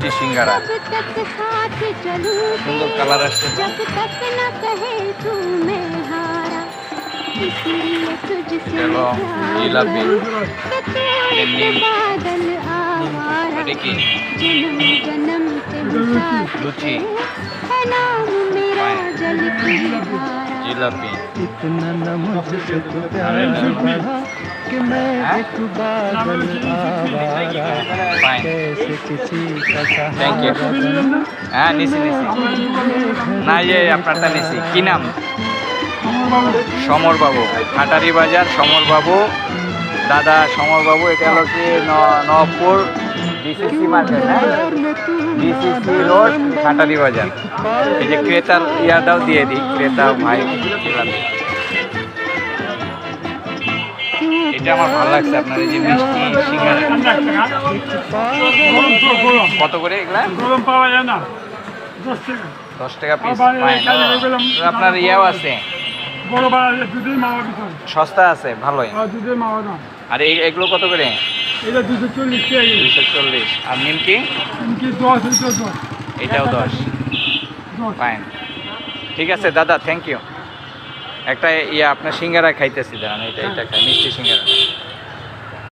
মিষ্টি সিঙ্গারা সুন্দর কালার আসছে চলো জিলাপি এটা কি লুচি জিলাপি इतना न मुझसे तो प्यार बढ़ा कि मैं एक बादल आवारा कैसे किसी का থ্যাংক ইউ सहारा হ্যাঁ নিছি না আপনারটা নিছি কি নাম সমর বাবু হাটারি বাজার সমর বাবু দাদা সমর বাবু এটা হলো কি নবপুর বিসিসি মার্কেট হ্যাঁ বিসিসি রোড হাটারি বাজার এই যে ক্রেতার ইয়াটাও দিয়ে দিই ক্রেতা ভাই এটা আমার ভালো লাগছে আপনার এই যে মিষ্টি সিঙ্গারা কত করে এগুলা গরম পাওয়া যায় না 10 টাকা পিস আপনার ইয়াও আছে বড় বাড়া দুধের মাওয়া বিতরণ সস্তা আছে ভালোই দুধের মাওয়া না আর এগুলো কত করে এটা 240 টাকা 240 আর নিমকি কি 10 এটাও 10 ফাইন ঠিক আছে দাদা থ্যাংক ইউ একটা আপনার সিঙ্গারা খাইতেছি দাঁড়ান এটা খাই মিষ্টি সিঙ্গারা